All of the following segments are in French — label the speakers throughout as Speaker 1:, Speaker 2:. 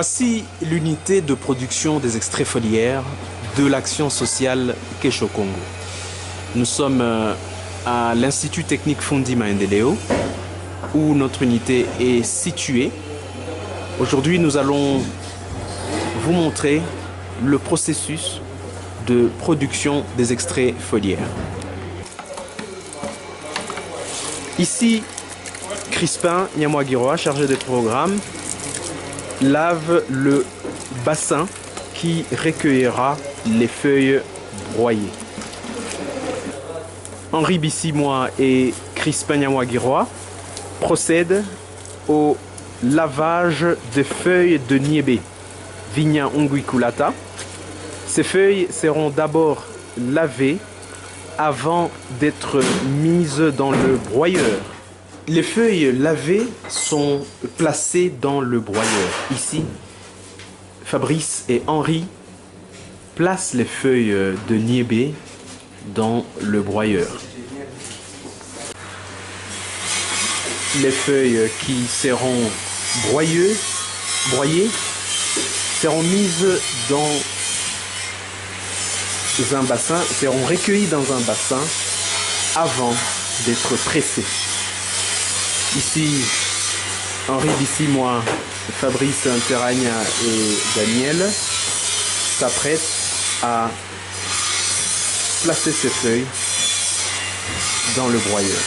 Speaker 1: Voici l'unité de production des extraits foliaires de l'action sociale Kesho Congo. Nous sommes à l'Institut technique Fundi Maendeleo où notre unité est située. Aujourd'hui, nous allons vous montrer le processus de production des extraits foliaires. Ici, Crispin Nyamwagiroa, chargé de programme, lave le bassin qui recueillera les feuilles broyées. Henri Bissimois et Crispin Nyamwagiroa procèdent au lavage des feuilles de niébé, Vigna unguiculata. Ces feuilles seront d'abord lavées avant d'être mises dans le broyeur. Les feuilles lavées sont placées dans le broyeur. Ici, Fabrice et Henri placent les feuilles de niébé dans le broyeur. Les feuilles qui seront broyées seront mises dans un bassin, seront recueillies dans un bassin avant d'être pressées. Ici, Henri Bissimois, Fabrice Interagna et Daniel s'apprêtent à placer ces feuilles dans le broyeur.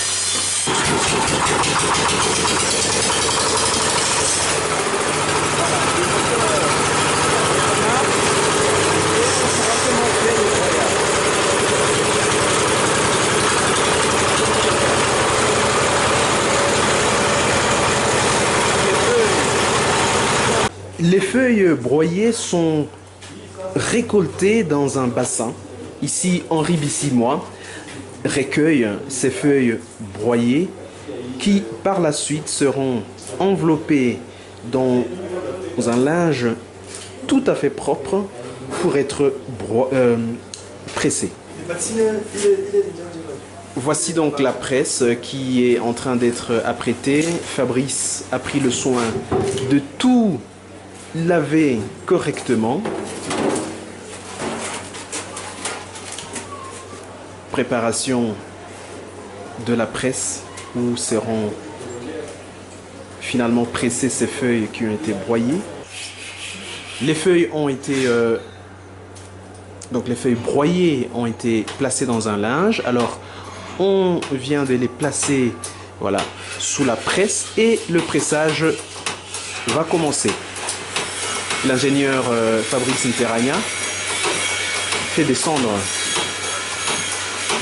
Speaker 1: Les feuilles broyées sont récoltées dans un bassin. Ici, Henri Bissimois recueille ces feuilles broyées qui, par la suite, seront enveloppées dans un linge tout à fait propre pour être pressées. Voici donc la presse qui est en train d'être apprêtée. Fabrice a pris le soin de tout laver correctement. Préparation de la presse où seront finalement pressées ces feuilles qui ont été broyées. Les feuilles ont été les feuilles broyées ont été placées dans un linge. Alors on vient de les placer sous la presse et le pressage va commencer. L'ingénieur Fabrice Interagna fait descendre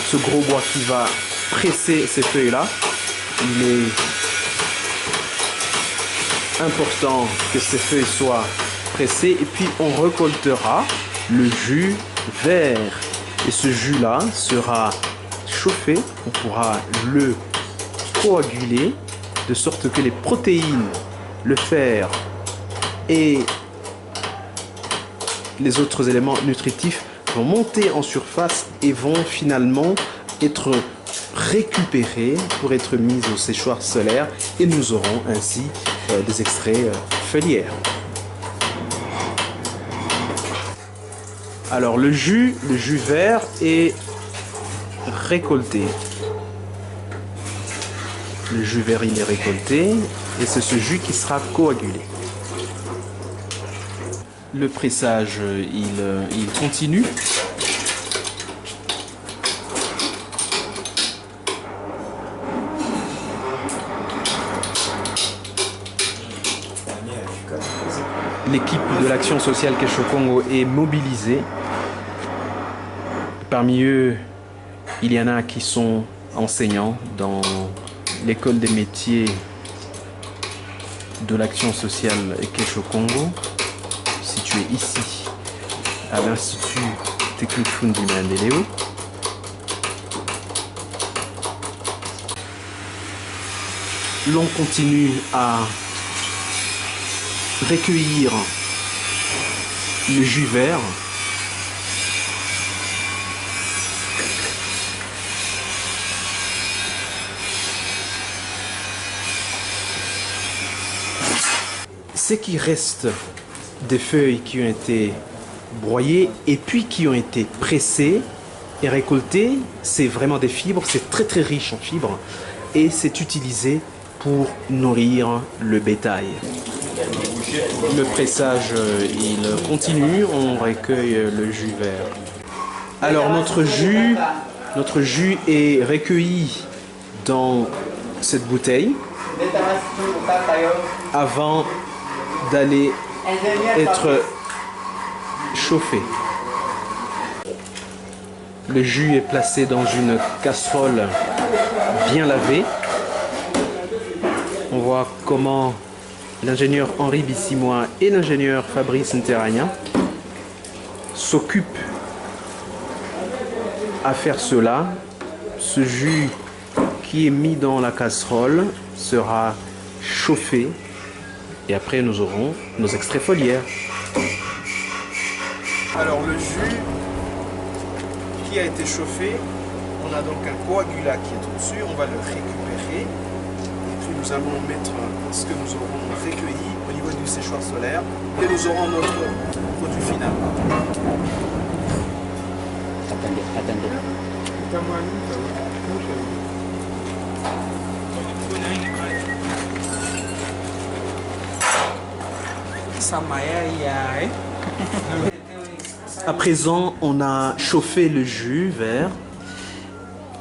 Speaker 1: ce gros bois qui va presser ces feuilles-là. Il est important que ces feuilles soient pressées et puis on récoltera le jus vert. Et ce jus-là sera chauffé, on pourra le coaguler de sorte que les protéines, le fer et les autres éléments nutritifs vont monter en surface et vont finalement être récupérés pour être mis au séchoir solaire et nous aurons ainsi des extraits foliaires. Alors le jus vert est récolté. Le jus vert il est récolté et c'est ce jus qui sera coagulé. Le pressage, il continue. L'équipe de l'action sociale Kesho Congo est mobilisée. Parmi eux, il y en a qui sont enseignants dans l'école des métiers de l'action sociale Kesho Congo, situé ici à l'Institut technique Fundi Maendeleo. L'on continue à recueillir le jus vert. Ce qui reste des feuilles qui ont été broyées et puis qui ont été pressées et récoltées. C'est vraiment des fibres, c'est très très riche en fibres et c'est utilisé pour nourrir le bétail. Le pressage, il continue, on recueille le jus vert. Alors notre jus est recueilli dans cette bouteille avant d'aller être chauffé. Le jus est placé dans une casserole bien lavée. On voit comment l'ingénieur Henri Bissimois et l'ingénieur Fabrice Nteragna s'occupent à faire cela. Ce jus qui est mis dans la casserole sera chauffé et après nous aurons nos extraits foliaires. Alors le jus qui a été chauffé, on a donc un coagulat qui est au-dessus, on va le récupérer et puis nous allons mettre ce que nous aurons recueilli au niveau du séchoir solaire et nous aurons notre produit final. À présent, on a chauffé le jus vert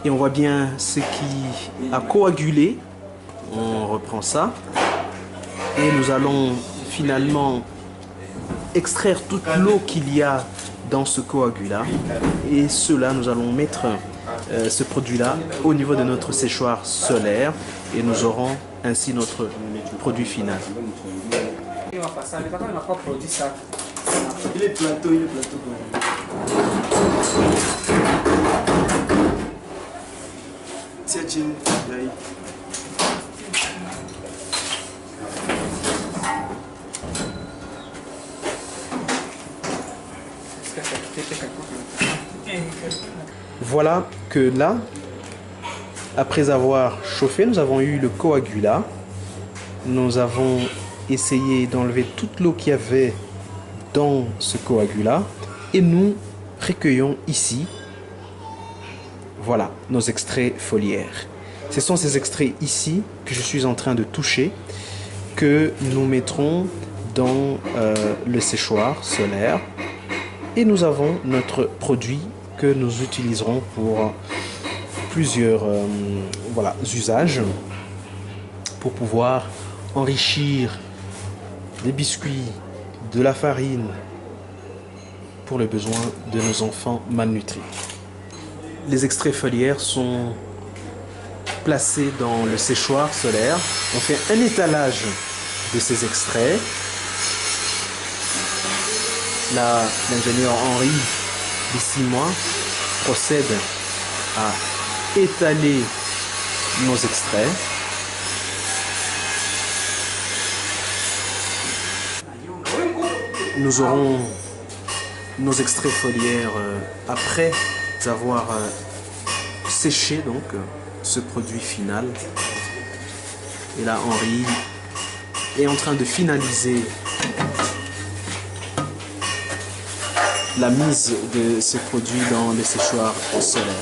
Speaker 1: et on voit bien ce qui a coagulé. On reprend ça et nous allons finalement extraire toute l'eau qu'il y a dans ce coagulat et cela, nous allons mettre ce produit-là au niveau de notre séchoir solaire et nous aurons ainsi notre produit final. Il est plateau. Voilà que là, après avoir chauffé, nous avons eu le coagulat. Nous avons essayé d'enlever toute l'eau qu'il y avait dans ce coagulat et nous recueillons ici, voilà, nos extraits foliaires. Ce sont ces extraits ici que je suis en train de toucher, que nous mettrons dans le séchoir solaire et nous avons notre produit que nous utiliserons pour plusieurs voilà, usages pour pouvoir enrichir des biscuits, de la farine pour les besoins de nos enfants malnutris. Les extraits foliaires sont placés dans le séchoir solaire. On fait un étalage de ces extraits. Là, l'ingénieur Henri Bissimois procède à étaler nos extraits. Nous aurons nos extraits foliaires après avoir séché donc ce produit final. Et là, Henri est en train de finaliser la mise de ce produit dans le séchoir solaire.